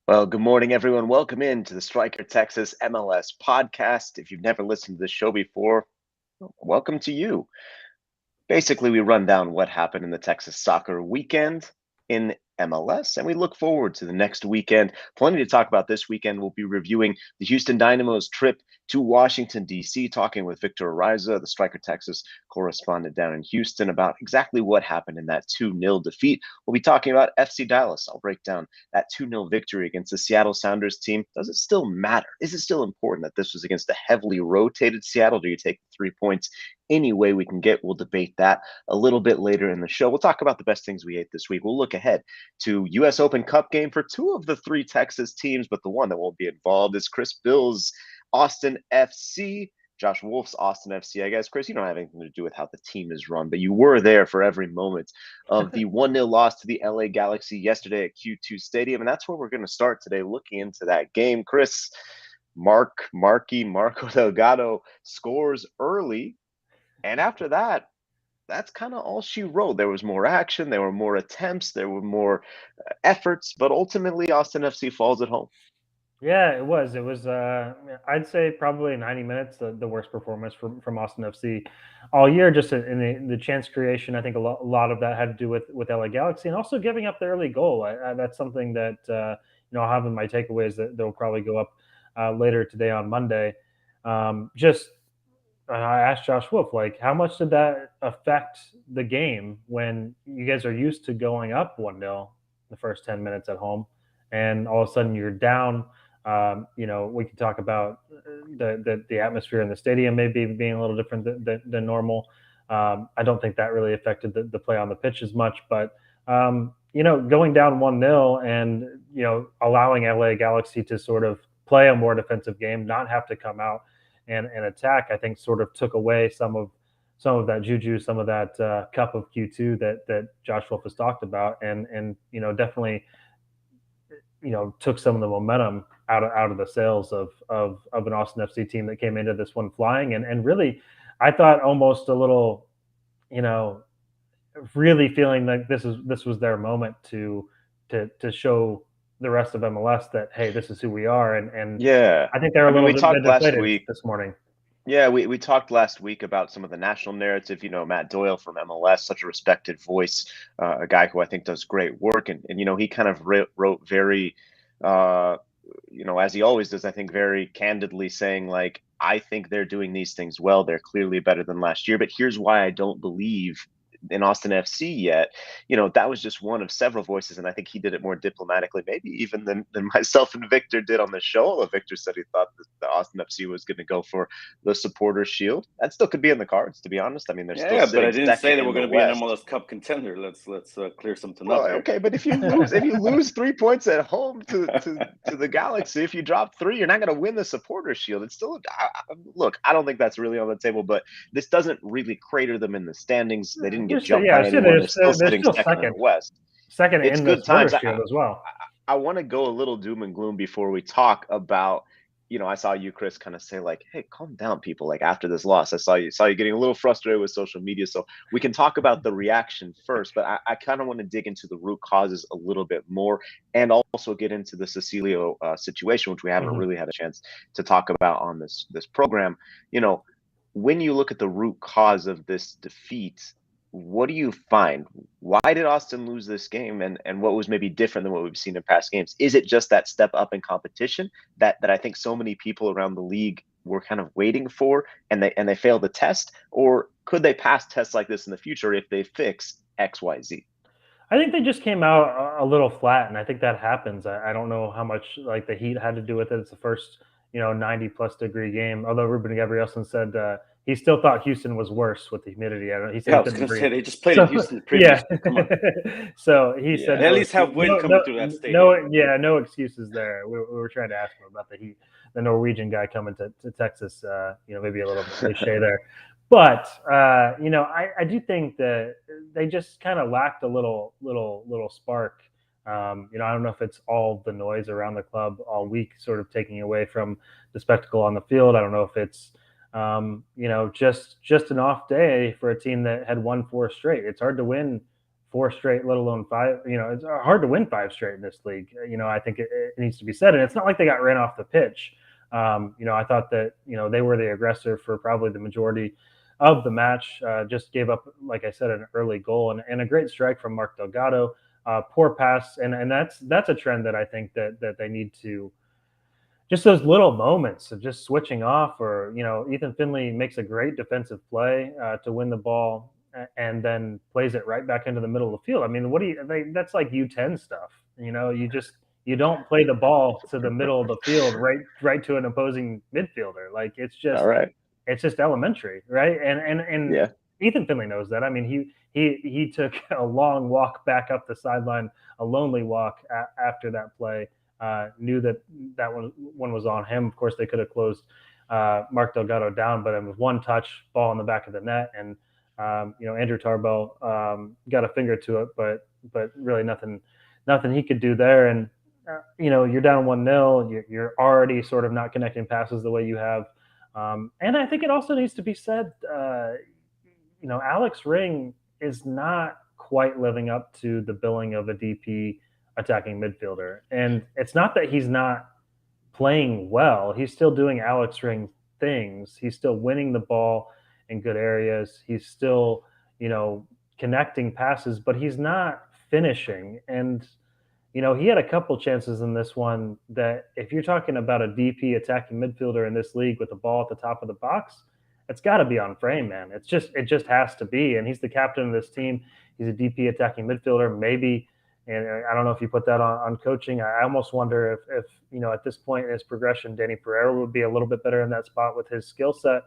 Well, good morning, everyone. Welcome in to the Striker Texas MLS podcast. If you've never listened to this show before, welcome to you. Basically, we run down what happened in the Texas soccer weekend in MLS, and we look forward to the next weekend. Plenty to talk about this weekend. We'll be reviewing the Houston Dynamo's trip to Washington, D.C., talking with Victor Araiza, the Striker Texas correspondent down in Houston, about exactly what happened in that 2-0 defeat. We'll be talking about FC Dallas. I'll break down that 2-0 victory against the Seattle Sounders team. Does it still matter? Is it still important that this was against a heavily rotated Seattle? Do you take the 3 points any way we can get? We'll debate that a little bit later in the show. We'll talk about the best things we ate this week. We'll look ahead to U.S. Open Cup game for two of the three Texas teams, but the one that won't be involved is Chris Bils' Austin FC. Josh Wolf's Austin FC. I guess, Chris, you don't have anything to do with how the team is run, but you were there for every moment of the 1-0 loss to the LA Galaxy yesterday at Q2 Stadium, and that's where we're going to start today, looking into that game. Chris, Marco Delgado scores early, and after that, that's kind of all she wrote. There was more action, there were more attempts, there were more efforts, but ultimately Austin FC falls at home. Yeah, it was. It was. I'd say probably 90 minutes, the worst performance from Austin FC all year. Just in the chance creation, I think a lot of that had to do with LA Galaxy and also giving up the early goal. That's something that I'll have in my takeaways that they'll probably go up later today on Monday. Just I asked Josh Wolf, like, how much did that affect the game when you guys are used to going up 1-0 the first 10 minutes at home, and all of a sudden you're down. We can talk about the atmosphere in the stadium maybe being a little different than normal. I don't think that really affected the play on the pitch as much, but going down 1-0 and allowing LA Galaxy to sort of play a more defensive game, not have to come out and attack, I think sort of took away some of that juju, some of that cup of Q2 that Josh Wolf has talked about, and definitely took some of the momentum out of the sails of an Austin FC team that came into this one flying, and really, I thought almost a little, really feeling like this was their moment to show the rest of MLS that, hey, this is who we are, and Yeah. I think they're I a mean, little we bit talked last deflated week. this morning. Yeah, we talked last week about some of the national narrative. Matt Doyle from MLS, such a respected voice, a guy who I think does great work. And he kind of wrote very, as he always does, I think very candidly saying, like, I think they're doing these things well. They're clearly better than last year. But here's why I don't believe in Austin FC yet. That was just one of several voices, and I think he did it more diplomatically, maybe even than myself and Victor did on the show. Although Victor said he thought the Austin FC was going to go for the Supporters Shield. That still could be in the cards, to be honest. I mean, they're still Yeah, but I sitting didn't say second they were in the going to be an West. MLS Cup contender. Let's clear something Well, up here. okay, but if you lose 3 points at home to the Galaxy, if you drop three, you're not going to win the Supporters Shield. It's still look. I don't think that's really on the table, but this doesn't really crater them in the standings. They didn't get jumped by anyone. They're still sitting second in the West. Second It's in the good times. Supporters Shield as well. I want to go a little doom and gloom before we talk about. I saw you, Chris, kind of say, like, "Hey, calm down, people." Like, after this loss, I saw you getting a little frustrated with social media. So we can talk about the reaction first, but I kind of want to dig into the root causes a little bit more, and also get into the Cecilio situation, which we haven't really had a chance to talk about on this program. When you look at the root cause of this defeat, what do you find? Why did Austin lose this game, and what was maybe different than what we've seen in past games? Is it just that step up in competition that I think so many people around the league were kind of waiting for, and they failed the test, or could they pass tests like this in the future if they fix XYZ? I think they just came out a little flat, and I think that happens. I don't know how much like the heat had to do with it. It's the first 90+ degree game. Although Ruben Gabrielson said he still thought Houston was worse with the humidity. I don't know. He said Yeah, I he was couldn't going to breathe. say they just played So in Houston previously. Come on. so he Yeah. said They at least have wind coming through that stadium. no excuses there. We were trying to ask him about the heat, the Norwegian guy coming to Texas. Maybe a little bit cliche there. But I do think that they just kind of lacked a little spark. I don't know if it's all the noise around the club all week, sort of taking away from the spectacle on the field. I don't know if it's just an off day for a team that had won 4 straight. It's hard to win 4 straight, let alone 5. It's hard to win 5 straight in this league. I think it needs to be said. And it's not like they got ran off the pitch. I thought that, they were the aggressor for probably the majority of the match. Just gave up, like I said, an early goal and a great strike from Mark Delgado. Poor pass. And that's a trend that I think that they need to, just those little moments of just switching off, or Ethan Finley makes a great defensive play to win the ball and then plays it right back into the middle of the field. I mean, that's like U10 stuff. You don't play the ball to the middle of the field right to an opposing midfielder. Like it's just All right. It's just elementary, right? And Yeah. Ethan Finley knows that. I mean, he took a long walk back up the sideline, a lonely walk after that play. Knew that one was on him. Of course, they could have closed Mark Delgado down, but it was one touch, ball in the back of the net, and Andrew Tarbell got a finger to it, but really nothing he could do there. And you're down 1-0. You're already sort of not connecting passes the way you have. And I think it also needs to be said, Alex Ring is not quite living up to the billing of a DP attacking midfielder. And it's not that he's not playing well. He's still doing Alex Ring things. He's still winning the ball in good areas. He's still, connecting passes, but he's not finishing. And, he had a couple chances in this one that if you're talking about a DP attacking midfielder in this league with the ball at the top of the box, it's got to be on frame, man. It just has to be. And he's the captain of this team. He's a DP attacking midfielder. Maybe, and I don't know if you put that on coaching. I almost wonder if at this point in his progression, Danny Pereira would be a little bit better in that spot with his skill set.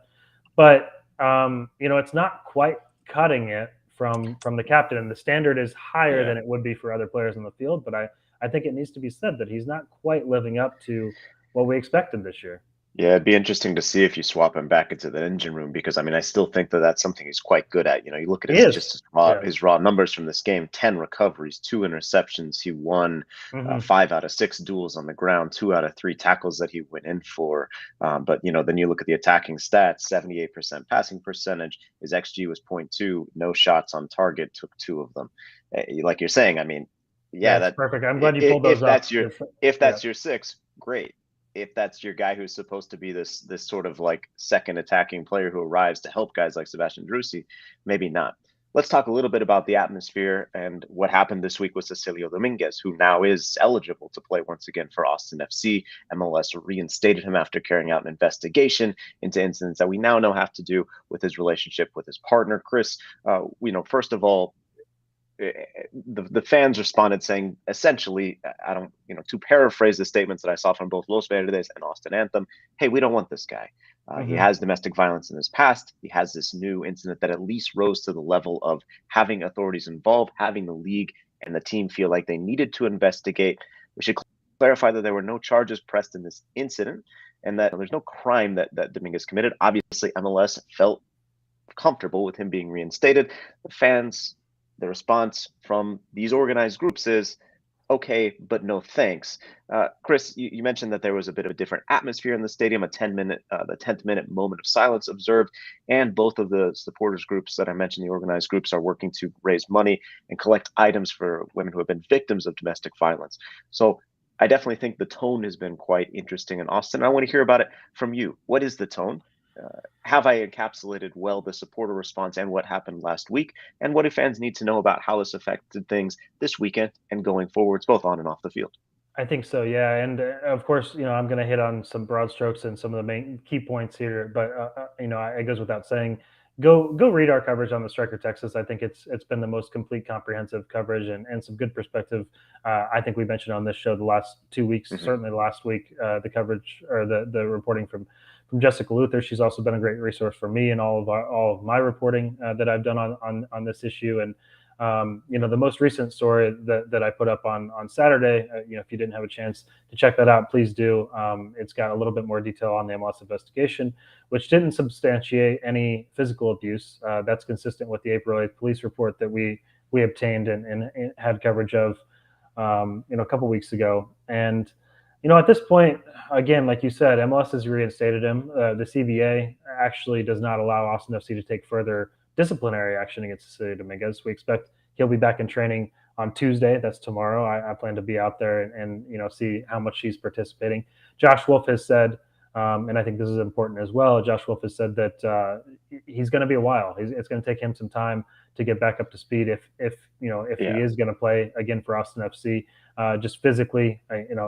But it's not quite cutting it from the captain, and the standard is higher than it would be for other players in the field. But I think it needs to be said that he's not quite living up to what we expected this year. Yeah, it'd be interesting to see if you swap him back into the engine room, because I still think that that's something he's quite good at. You look at his raw numbers from this game: 10 recoveries, 2 interceptions. He won 5 out of 6 duels on the ground, 2 out of 3 tackles that he went in for. But then you look at the attacking stats: 78% passing percentage. His XG was 0.2. No shots on target. Took 2 of them. Like you're saying, that's perfect. I'm glad you pulled those up. If that's your 6, great. If that's your guy who's supposed to be this sort of like second attacking player who arrives to help guys like Sebastian Drusi, maybe not. Let's talk a little bit about the atmosphere and what happened this week with Cecilio Dominguez, who now is eligible to play once again for Austin FC. MLS reinstated him after carrying out an investigation into incidents that we now know have to do with his relationship with his partner, Chris. First of all, the fans responded saying, essentially, to paraphrase the statements that I saw from both Los Verdes and Austin Anthem, hey, we don't want this guy. He has domestic violence in his past. He has this new incident that at least rose to the level of having authorities involved, having the league and the team feel like they needed to investigate. We should clarify that there were no charges pressed in this incident and that there's no crime that Dominguez committed. Obviously, MLS felt comfortable with him being reinstated. The fans, the response from these organized groups is, okay, but no thanks. Chris, you mentioned that there was a bit of a different atmosphere in the stadium, the 10th minute moment of silence observed, and both of the supporters groups that I mentioned, the organized groups, are working to raise money and collect items for women who have been victims of domestic violence. So I definitely think the tone has been quite interesting in Austin. I want to hear about it from you. What is the tone? Have I encapsulated well the supporter response and what happened last week? And what do fans need to know about how this affected things this weekend and going forwards, both on and off the field? I think so, yeah. And of course, I'm going to hit on some broad strokes and some of the main key points here. But it goes without saying, go read our coverage on the Striker Texas. I think it's been the most complete, comprehensive coverage and some good perspective. I think we mentioned on this show the last 2 weeks, certainly last week, the coverage or the reporting from Jessica Luther. She's also been a great resource for me and all of my reporting that I've done on this issue. And the most recent story that I put up on Saturday, if you didn't have a chance to check that out, please do. It's got a little bit more detail on the MLS investigation, which didn't substantiate any physical abuse. That's consistent with the April 8th police report that we obtained and had coverage of, a couple weeks ago. And at this point, again, like you said, MLS has reinstated him. The CBA actually does not allow Austin FC to take further disciplinary action against Cecilio Dominguez. We expect he'll be back in training on Tuesday. That's tomorrow. I plan to be out there and see how much he's participating. Josh Wolf has said, and I think this is important as well. Josh Wolf has said that he's going to be a while. It's going to take him some time to get back up to speed if he is going to play again for Austin FC, just physically,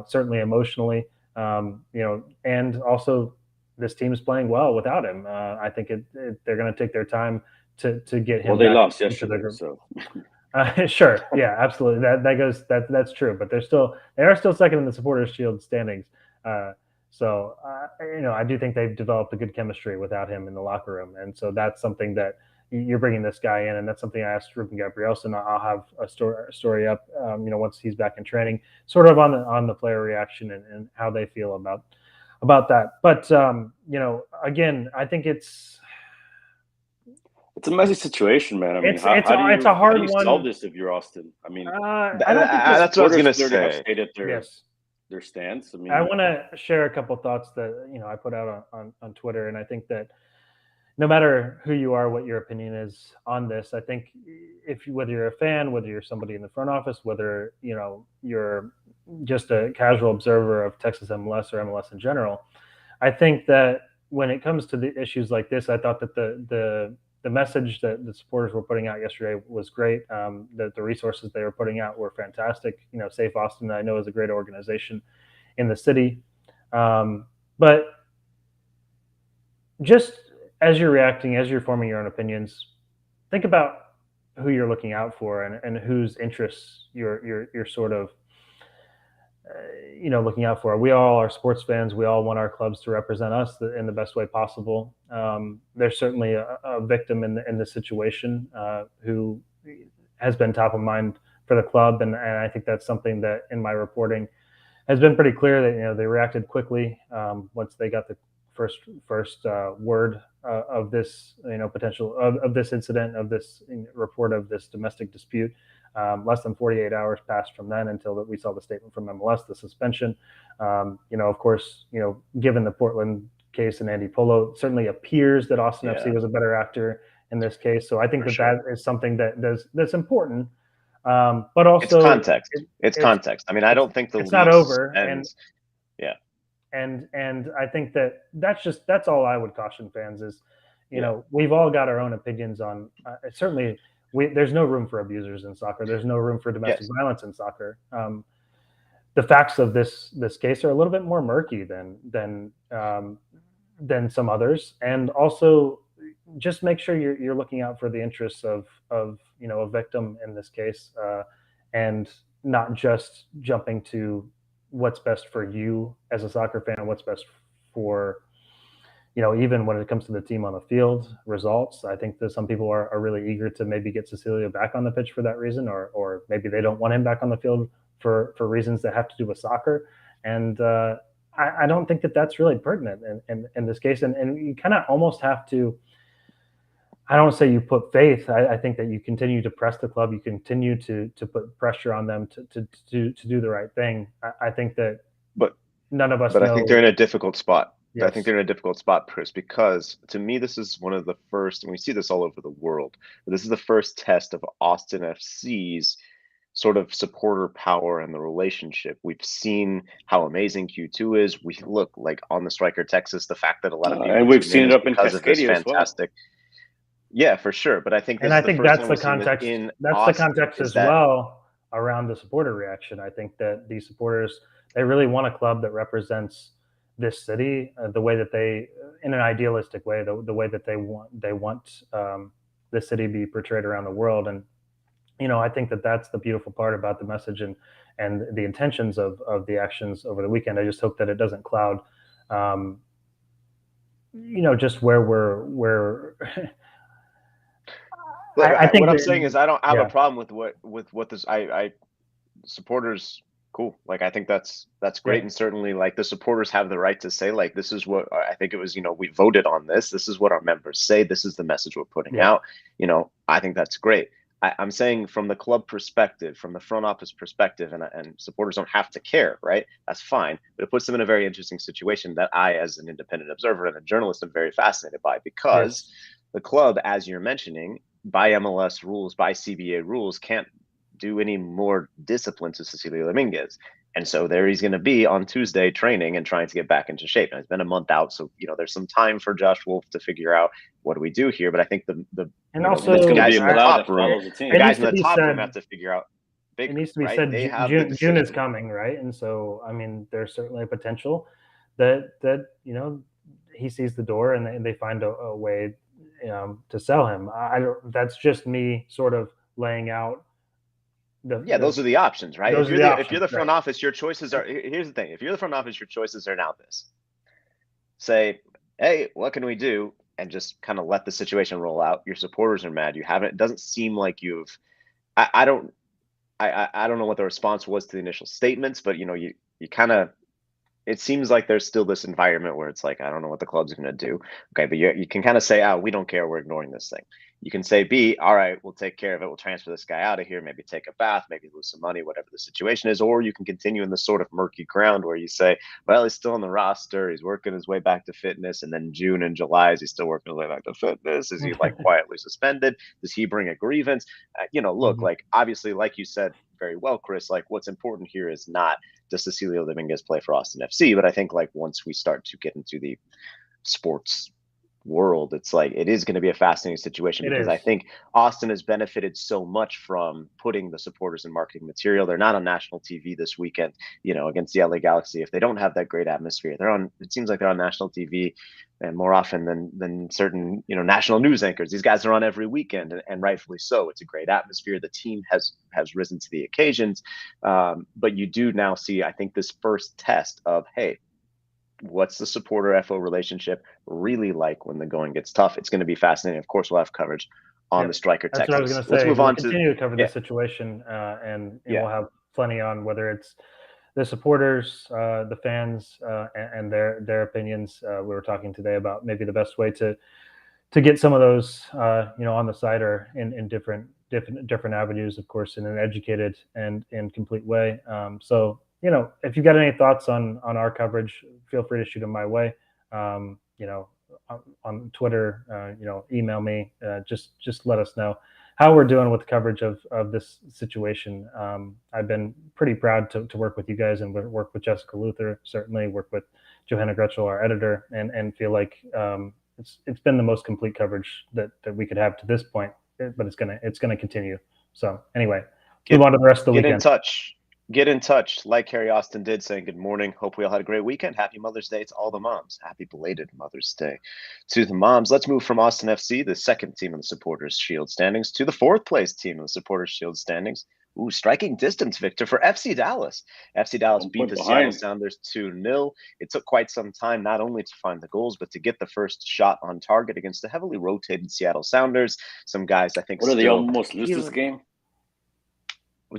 certainly emotionally, and also this team is playing well without him. I think they're going to take their time to get him. Well, they lost yesterday, so. Sure, yeah, absolutely. That's true. But they are still second in the Supporters Shield standings. So I do think they've developed a good chemistry without him in the locker room, and so that's something that you're bringing this guy in, and that's something I asked Ruben Gabrielson. I'll have a story up, once he's back in training, sort of on the player reaction and how they feel about that. But again, I think it's a messy situation, man. I mean, it's a hard one. Solve this if you're Austin. I mean, that's what I was going to say. Stated yes. Their stance. I mean, I want to share a couple thoughts that I put out on Twitter, and I think that no matter who you are, what your opinion is on this, I think whether you're a fan, whether you're somebody in the front office, whether you're just a casual observer of Texas MLS or MLS in general, I think that when it comes to the issues like this, I thought that the message that the supporters were putting out yesterday was great. That the resources they were putting out were fantastic. Safe Austin, I know, is a great organization in the city. But just as you're reacting, as you're forming your own opinions, think about who you're looking out for and whose interests you're sort of looking out for. We all are sports fans. We all want our clubs to represent us in the best way possible. There's certainly a victim in the situation who has been top of mind for the club, and I think that's something that in my reporting has been pretty clear that they reacted quickly once they got the first word of this potential of this incident, of this report of this domestic dispute. Less than 48 hours passed from then until we saw the statement from MLS, the suspension. Of course, given the Portland case and Andy Polo, it certainly appears that Austin FC was a better actor in this case. So I think that is something that's important. But also, it's context. It's context. I mean, I don't think it's not over. And I think that's all I would caution fans is, we've all got our own opinions on. Certainly, there's no room for abusers in soccer. There's no room for domestic violence in soccer. The facts of this case are a little bit more murky than some others, and also just make sure you're looking out for the interests of a victim in this case, and not just jumping to what's best for you as a soccer fan, what's best for even when it comes to the team on the field results. I think that some people are really eager to maybe get Cecilio back on the pitch for that reason, or maybe they don't want him back on the field for reasons that have to do with soccer. And I don't think that that's really pertinent in this case. And you kind of almost have to, I don't say you put faith. I think that you continue to press the club. You continue to put pressure on them to do the right thing. I think that, but none of us. But I think they're in a difficult spot. Yes. I think they're in a difficult spot, Chris, because to me, this is one of the first, and we see this all over the world, but this is the first test of Austin FC's sort of supporter power and the relationship. We've seen how amazing Q2 is. We look like on the Striker Texas, the fact that a lot of people and we've seen it up in because of this Cascadia fantastic. Yeah, for sure. But I think that's the context. That's the context as well around the supporter reaction. I think that these supporters, they really want a club that represents this city the way that they, in an idealistic way, the way that they want the city to be portrayed around the world. And I think that that's the beautiful part about the message and the intentions of the actions over the weekend. I just hope that it doesn't cloud just where we're I think what I'm saying is I don't have a problem with what this I supporters. Cool. Like, I think that's great. And certainly, like, the supporters have the right to say, like, this is what I think it was, we voted on this. This is what our members say. This is the message we're putting out. I think that's great. I'm saying from the club perspective, from the front office perspective, and supporters don't have to care, right? That's fine. But it puts them in a very interesting situation that I, as an independent observer and a journalist, am very fascinated by, because the club, as you're mentioning, by MLS rules, by CBA rules, can't do any more discipline to Cecilio Dominguez. And so there he's going to be on Tuesday training and trying to get back into shape. And it's been a month out, so there's some time for Josh Wolf to figure out what do we do here. But I think the and also it's going to guys be in a the cloud top that room, follows the team. the guys in the be top said, room have to figure out. It needs to be right? said. They have June is decision. coming, right? And so, I mean, there's certainly a potential that he sees the door and they find a way to sell him. I don't. That's just me sort of laying out. Those are the options, right? Those If are you're the if you're the front office, your choices are. Here's the thing: if you're the front office, your choices are now this. Say, hey, what can we do? And just kind of let the situation roll out. Your supporters are mad. You haven't. It doesn't seem like you've. I don't know what the response was to the initial statements, but you kind of. It seems like there's still this environment where it's like, I don't know what the club's going to do. Okay, but you can kind of say, we don't care. We're ignoring this thing. You can say, B, all right, we'll take care of it. We'll transfer this guy out of here, maybe take a bath, maybe lose some money, whatever the situation is. Or you can continue in this sort of murky ground where you say, well, he's still on the roster. He's working his way back to fitness. And then June and July, is he still working his way back to fitness? Is he like quietly suspended? Does he bring a grievance? Look, like obviously, like you said very well, Chris, like what's important here is not does Cecilio Dominguez play for Austin FC, but I think like once we start to get into the sports world, it's like it is going to be a fascinating situation because I think Austin has benefited so much from putting the supporters in marketing material. They're not on national TV this weekend, against the LA Galaxy. If they don't have that great atmosphere, it seems like they're on national TV and more often than certain national news anchors. These guys are on every weekend, and rightfully so. It's a great atmosphere. The team has risen to the occasions, but you do now see, I think, this first test of, hey, what's the supporter FO relationship really like when the going gets tough? It's going to be fascinating. Of course, we'll have coverage on the Striker Texas. That's what I was going to say. Let's move on continue to cover the situation, and we'll have plenty on whether it's the supporters, the fans, and their opinions. We were talking today about maybe the best way to get some of those, on the site or in different avenues, of course, in an educated and complete way. So, if you got any thoughts on our coverage, feel free to shoot them my way. On Twitter, email me. Just let us know how we're doing with the coverage of this situation. I've been pretty proud to work with you guys and work with Jessica Luther, certainly work with Johanna Gretschel, our editor, and feel like it's been the most complete coverage that we could have to this point, but it's gonna continue. So anyway, move on to the rest of the weekend. Get in touch, like Harry Austin did, saying good morning. Hope we all had a great weekend. Happy Mother's Day to all the moms. Happy belated Mother's Day to the moms. Let's move from Austin FC, the second team in the Supporters Shield standings, to the fourth place team in the Supporters Shield standings. Ooh, striking distance, Victor, for FC Dallas. FC Dallas beat the Seattle Sounders 2-0. It took quite some time not only to find the goals, but to get the first shot on target against the heavily rotated Seattle Sounders. Some guys, I think, what did they almost lose this game?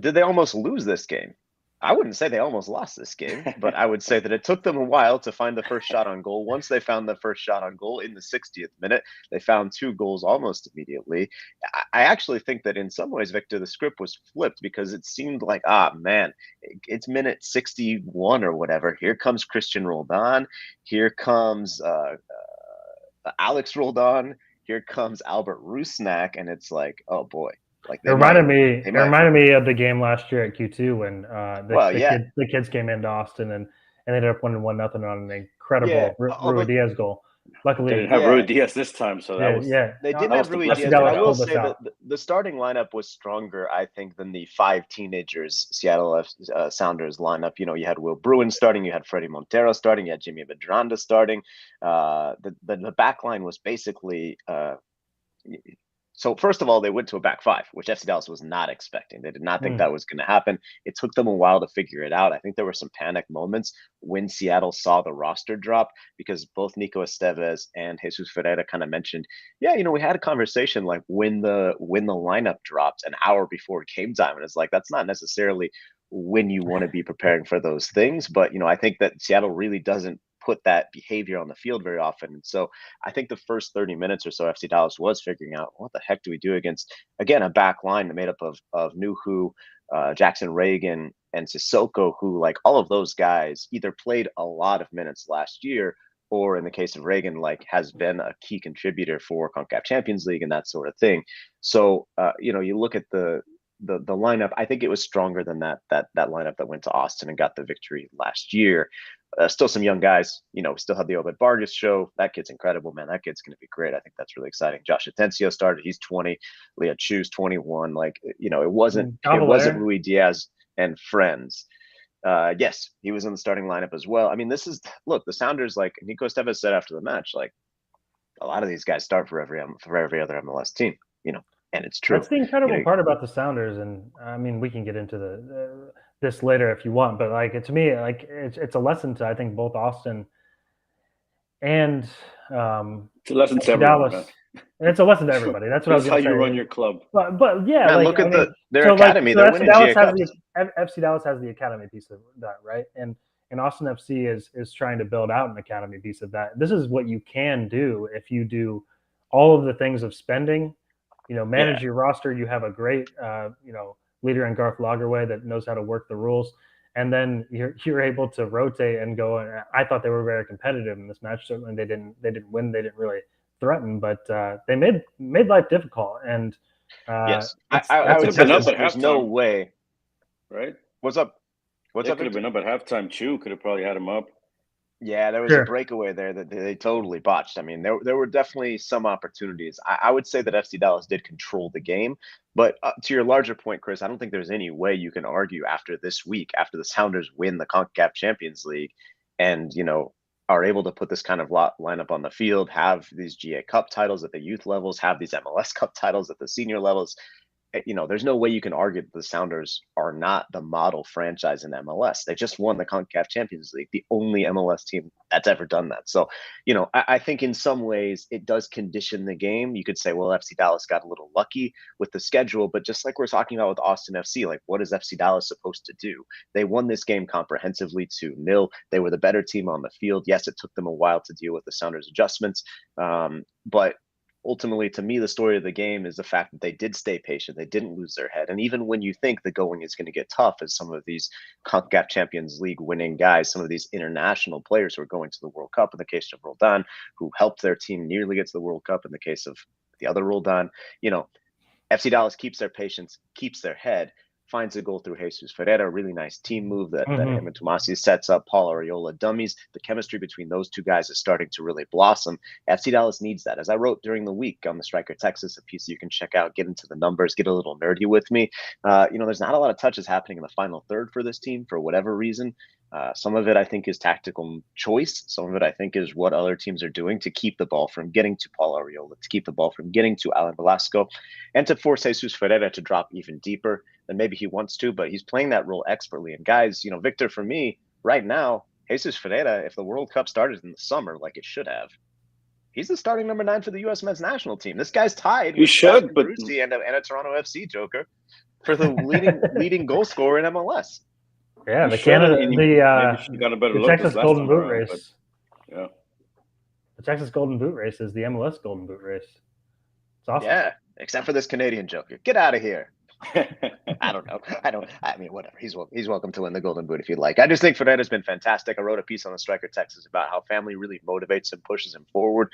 Did they almost lose this game? I wouldn't say they almost lost this game, but I would say that it took them a while to find the first shot on goal. Once they found the first shot on goal in the 60th minute, they found two goals almost immediately. I actually think that in some ways, Victor, the script was flipped because it seemed like, it's minute 61 or whatever. Here comes Christian Roldan. Here comes Alex Roldan. Here comes Albert Rusnak. And it's like, oh boy. Like it reminded me of the game last year at Q2 when the kids came into Austin and ended up winning 1-0 on an incredible Rui Diaz goal. Luckily, they didn't have Rui Diaz this time, so that was they didn't have Rui Diaz. But I will say that the starting lineup was stronger, I think, than the five teenagers Seattle Sounders lineup. You had Will Bruin starting, you had Freddie Montero starting, you had Jimmy Vedranda starting. The back line was basically. So first of all, they went to a back five, which FC Dallas was not expecting. They did not think that was going to happen. It took them a while to figure it out. I think there were some panic moments when Seattle saw the roster drop because both Nico Estevez and Jesus Ferreira kind of mentioned, we had a conversation like when the lineup dropped an hour before game time. And it's like, that's not necessarily when you want to be preparing for those things. But, I think that Seattle really doesn't put that behavior on the field very often. And so I think the first 30 minutes or so, FC Dallas was figuring out what the heck do we do against, again, a back line made up of Nuhu, Jackson Reagan, and Sissoko, who, like, all of those guys either played a lot of minutes last year or in the case of Reagan, like has been a key contributor for Concacaf Champions League and that sort of thing. So you look at the lineup. I think it was stronger than that lineup that went to Austin and got the victory last year. Still some young guys. We still have the Obed Vargas show. That kid's incredible, man. That kid's going to be great. I think that's really exciting. Josh Atencio started. He's 20. Leah Chu's 21. Like, it wasn't Rui Diaz and friends. Yes, he was in the starting lineup as well. I mean, the Sounders, like Nico Estevez said after the match, like a lot of these guys start for every other MLS team, and it's true. That's the incredible part about the Sounders, and I mean, we can get into this later if you want, but like to me, like it's a lesson to, I think, both Austin and it's a lesson to everyone. Dallas. It's a lesson to everybody. That's what I was going to say. That's how you run your club. But yeah, man, look at their academy. They're winning GA Cups. FC Dallas has the academy piece of that, right? And Austin FC is trying to build out an academy piece of that. This is what you can do if you do all of the things of spending. Manage your roster. You have a great, leader in Garth Lagerwey that knows how to work the rules, and then you're able to rotate and go. And I thought they were very competitive in this match. Certainly, they didn't win. They didn't really threaten, but they made life difficult. And yes, I would say there's no way. Right? What's up? Could have been up at halftime. Chu could have probably had him up. Yeah, there was a breakaway there that they totally botched. I mean, there were definitely some opportunities. I would say that FC Dallas did control the game, but to your larger point, Chris, I don't think there's any way you can argue after this week, after the Sounders win the Concacaf Champions League, and are able to put this kind of lineup on the field, have these GA Cup titles at the youth levels, have these MLS Cup titles at the senior levels. There's no way you can argue that the Sounders are not the model franchise in MLS. They just won the Concacaf Champions League, the only MLS team that's ever done that. So, I think in some ways it does condition the game. You could say, well, FC Dallas got a little lucky with the schedule, but just like we're talking about with Austin FC, like what is FC Dallas supposed to do? They won this game comprehensively 2-0. They were the better team on the field. Yes, it took them a while to deal with the Sounders adjustments, but ultimately, to me, the story of the game is the fact that they did stay patient. They didn't lose their head. And even when you think the going is going to get tough, as some of these Concacaf Champions League winning guys, some of these international players who are going to the World Cup, in the case of Roldan, who helped their team nearly get to the World Cup, in the case of the other Roldan, FC Dallas keeps their patience, keeps their head, finds a goal through Jesus Ferreira, a really nice team move that Emin Tomasi sets up, Paul Arriola dummies. The chemistry between those two guys is starting to really blossom. FC Dallas needs that. As I wrote during the week on the Striker Texas, a piece you can check out, get into the numbers, get a little nerdy with me. There's not a lot of touches happening in the final third for this team for whatever reason. Some of it, I think, is tactical choice. Some of it, I think, is what other teams are doing to keep the ball from getting to Paul Arriola, to keep the ball from getting to Alan Velasco, and to force Jesus Ferreira to drop even deeper than maybe he wants to, but he's playing that role expertly. And guys, Victor, for me, right now, Jesus Ferreira, if the World Cup started in the summer like it should have, he's the starting number 9 for the U.S. men's national team. This guy's tied with Brucey and a Toronto FC joker for the leading goal scorer in MLS. Yeah, the Texas Golden Boot race. Yeah, the Texas Golden Boot race is the MLS Golden Boot race. It's awesome. Yeah, except for this Canadian joker. Get out of here. I don't know. I mean, whatever. He's welcome to win the Golden Boot if you'd like. I just think Ferreira's been fantastic. I wrote a piece on the Striker Texas about how family really motivates and pushes him forward.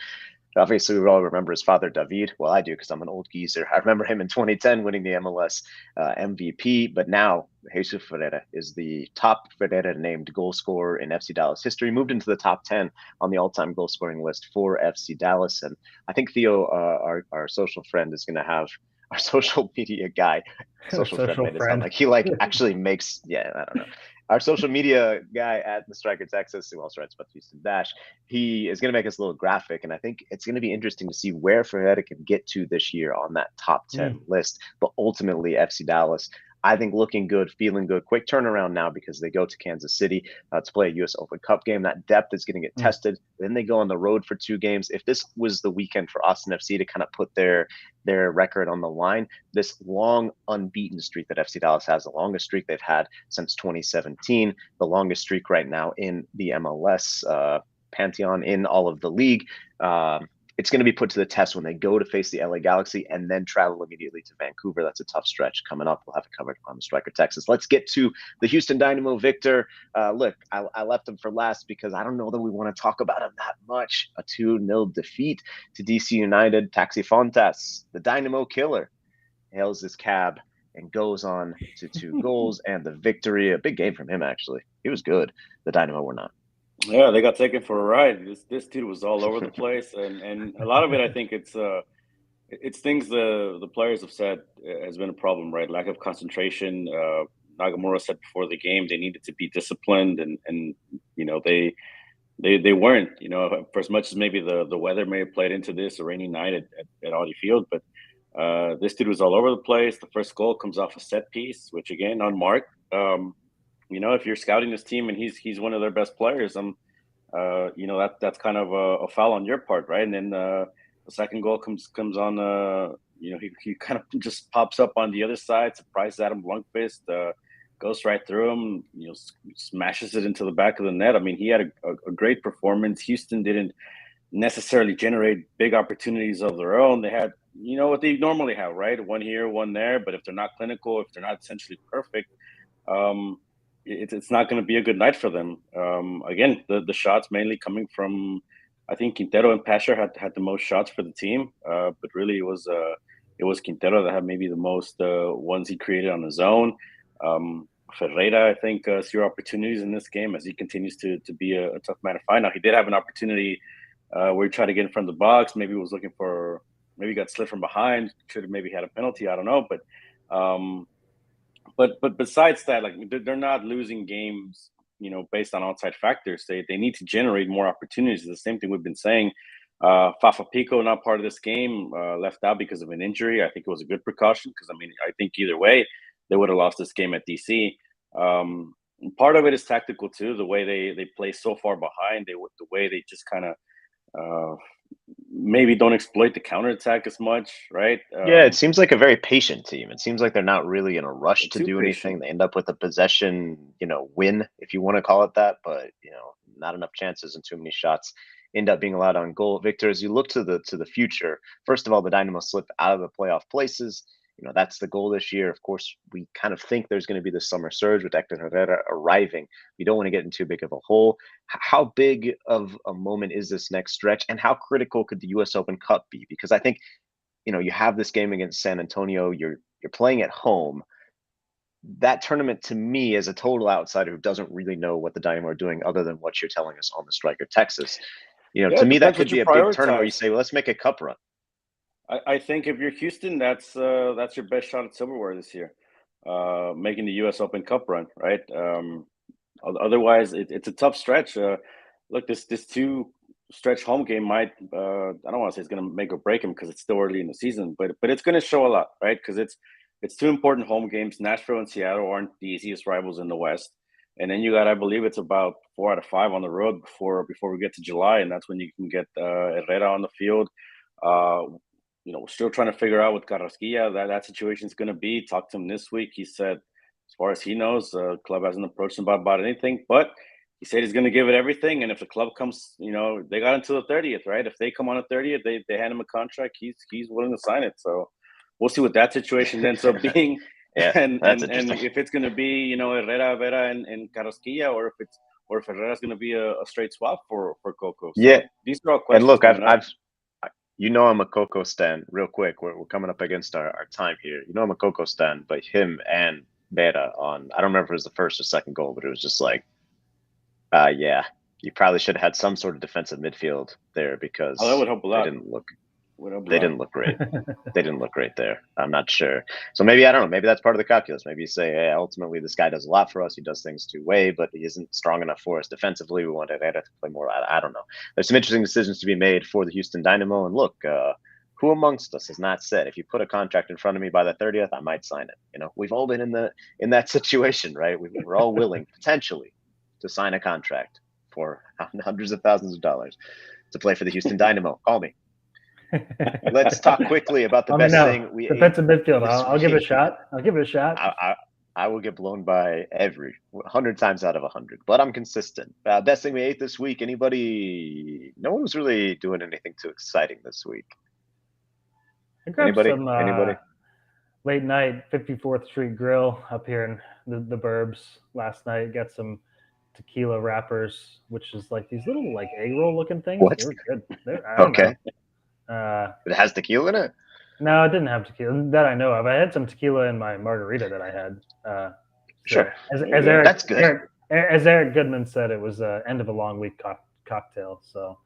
Obviously, we all remember his father, David. Well, I do because I'm an old geezer. I remember him in 2010 winning the MLS MVP. But now, Jesus Ferreira is the top Ferreira-named goal scorer in FC Dallas history. Moved into the top 10 on the all-time goal-scoring list for FC Dallas. And I think Theo, our social friend, is going to have our social media guy. Social friend. It sound like he actually makes. Yeah, I don't know. Our social media guy at the Striker Texas, who also writes about Houston Dash, he is going to make us a little graphic, and I think it's going to be interesting to see where Ferreira can get to this year on that top 10 list. But ultimately, FC Dallas, I think, looking good, feeling good. Quick turnaround now because they go to Kansas City to play a U.S. Open Cup game. That depth is going to get tested. Then they go on the road for 2 games. If this was the weekend for Austin FC to kind of put their record on the line, this long unbeaten streak that FC Dallas has, the longest streak they've had since 2017, the longest streak right now in the MLS pantheon in all of the league, it's going to be put to the test when they go to face the LA Galaxy and then travel immediately to Vancouver. That's a tough stretch coming up. We'll have it covered on the Striker Texas. Let's get to the Houston Dynamo. Victor, look, I left him for last because I don't know that we want to talk about him that much. A 2-0 defeat to DC United. Taxi Fontas, the Dynamo killer, hails his cab and goes on to 2 goals and the victory. A big game from him, actually. He was good. The Dynamo were not. Yeah, they got taken for a ride. This dude was all over the place, and a lot of it, I think, it's things the players have said has been a problem, right? Lack of concentration. Nagamura said before the game they needed to be disciplined, and they weren't. For as much as maybe the weather may have played into this, a rainy night at Audi Field, but this dude was all over the place. The first goal comes off a set piece, which again unmarked. If you're scouting this team and he's one of their best players, that's kind of a foul on your part, right? And then the second goal comes on. He kind of just pops up on the other side, surprises Adam Lundqvist, goes right through him, smashes it into the back of the net. I mean, he had a great performance. Houston didn't necessarily generate big opportunities of their own. They had, what they normally have, right? One here, one there. But if they're not clinical, if they're not essentially perfect, it's not going to be a good night for them. Again, the shots mainly coming from, I think Quintero and Pasher had the most shots for the team, but really it was Quintero that had maybe the most ones he created on his own. Ferreira, I think, 0 opportunities in this game as he continues to be a tough man to find. Now, he did have an opportunity where he tried to get in front of the box. Maybe he got slid from behind. Should have maybe had a penalty. I don't know, But besides that, like, they're not losing games, based on outside factors. They need to generate more opportunities. The same thing we've been saying. Fafa Pico, not part of this game, left out because of an injury. I think it was a good precaution because, I think either way, they would have lost this game at DC. Part of it is tactical too. The way they play so far behind, the way they just kind of maybe don't exploit the counterattack as much, right? Yeah, it seems like a very patient team. It seems like they're not really in a rush to do anything. patient. They end up with a possession, win, if you want to call it that, but not enough chances and too many shots end up being allowed on goal. Victor, as you look to the future, first of all, the Dynamo slip out of the playoff places. That's the goal this year. Of course, we kind of think there's going to be the summer surge with Hector Herrera arriving. You don't want to get in too big of a hole. How big of a moment is this next stretch, and how critical could the U.S. Open Cup be? Because I think, you have this game against San Antonio. You're playing at home. That tournament, to me, as a total outsider who doesn't really know what the Dynamo are doing other than what you're telling us on the Striker Texas, to me, that could be a big tournament where you say, well, let's make a cup run. I think if you're Houston, that's your best shot at silverware this year, making the U.S. Open Cup run, right? Otherwise, it's a tough stretch. Look, this 2-stretch home game might, I don't want to say it's going to make or break him because it's still early in the season, but it's going to show a lot, right? Because it's 2 important home games. Nashville and Seattle aren't the easiest rivals in the West. And then you got, I believe it's about 4 out of 5 on the road before we get to July, and that's when you can get Herrera on the field. We're still trying to figure out what Carrasquilla that situation is going to be. Talked to him this week. He said, as far as he knows, the club hasn't approached him about anything. But he said he's going to give it everything. And if the club comes, they got until the 30th, right? If they come on the 30th, they hand him a contract. He's willing to sign it. So we'll see what that situation ends up being. Yeah, and if it's going to be, Herrera, Vera, and Carrasquilla, or if Herrera's going to be a straight swap for Coco. So yeah. These are all questions. And look, I'm a Coco stan. Real quick, we're coming up against our time here. I'm a Coco stan, but him and Vera on, I don't remember if it was the first or second goal, but it was just like, yeah, you probably should have had some sort of defensive midfield there because that would help a lot. They didn't look great. They didn't look great there. I'm not sure. So maybe, I don't know, maybe that's part of the calculus. Maybe you say, hey, ultimately this guy does a lot for us. He does things two-way, but he isn't strong enough for us defensively. We want Herrera to play more. I don't know. There's some interesting decisions to be made for the Houston Dynamo. And look, who amongst us has not said, if you put a contract in front of me by the 30th, I might sign it. We've all been in that situation, right? We're all willing potentially to sign a contract for hundreds of thousands of dollars to play for the Houston Dynamo. Call me. Let's talk quickly about the best thing. Defensive midfield. I'll give it a shot. I I will get blown by 100 times out of 100, but I'm consistent. Best thing we ate this week. Anybody? No one was really doing anything too exciting this week. I grabbed some Anybody? late night 54th Street Grill up here in the burbs last night. Got some tequila wrappers, which is like these little like egg roll looking things. What? They were good. I don't Okay. know. It has tequila in it? No, it didn't have tequila that I know of. I had some tequila in my margarita that I had. Sure. As Eric, That's good. as Eric Goodman said, it was end of a long week cocktail. So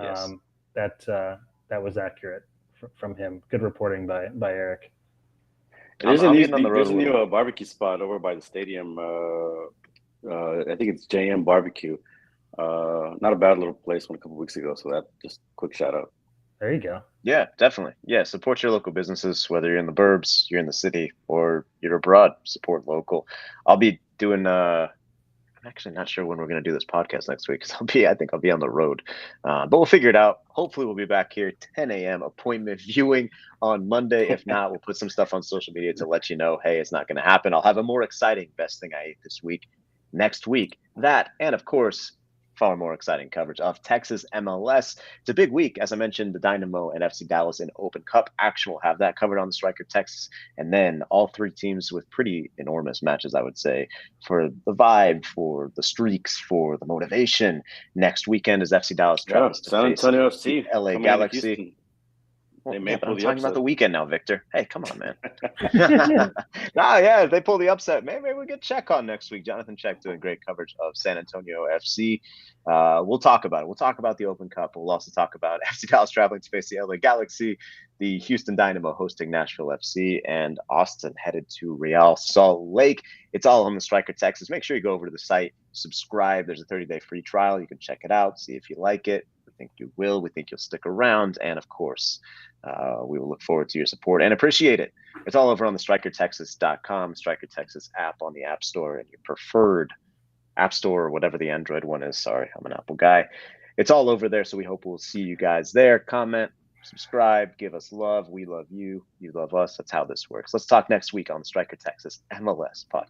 Yes. that was accurate from him. Good reporting by Eric. There's a new barbecue spot over by the stadium. I think it's JM Barbecue. Not a bad little place. Went a couple weeks ago. So that just quick shout out. There you go. Yeah, definitely. Yeah, support your local businesses, whether you're in the burbs, you're in the city, or you're abroad. Support local. I'll be doing. I'm actually not sure when we're going to do this podcast next week because I think I'll be on the road, but we'll figure it out. Hopefully, we'll be back here 10 a.m. appointment viewing on Monday. If not, we'll put some stuff on social media to let you know, hey, it's not going to happen. I'll have a more exciting best thing I ate this week next week. That and of course, far more exciting coverage of Texas MLS. It's a big week. As I mentioned, the Dynamo and FC Dallas in Open Cup action. We'll have that covered on the Striker Texas. And then all three teams with pretty enormous matches, I would say, for the vibe, for the streaks, for the motivation. Next weekend is FC Dallas travels to San Antonio FC, LA Galaxy. Well, yeah, but I'm talking about the weekend now, Victor. Hey, come on, man. If they pull the upset, maybe we'll get Czech on next week. Jonathan Czech doing great coverage of San Antonio FC. We'll talk about it. We'll talk about the Open Cup. We'll also talk about FC Dallas traveling to face the LA Galaxy, the Houston Dynamo hosting Nashville FC, and Austin headed to Real Salt Lake. It's all on the Striker Texas. Make sure you go over to the site, subscribe. There's a 30-day free trial. You can check it out, see if you like it. We think you will. We think you'll stick around. And of course, we will look forward to your support and appreciate it. It's all over on the StrikerTexas.com, Striker Texas app on the App Store and your preferred App Store or whatever the Android one is. Sorry, I'm an Apple guy. It's all over there, so we hope we'll see you guys there. Comment, subscribe, give us love. We love you. You love us. That's how this works. Let's talk next week on the Striker Texas MLS podcast.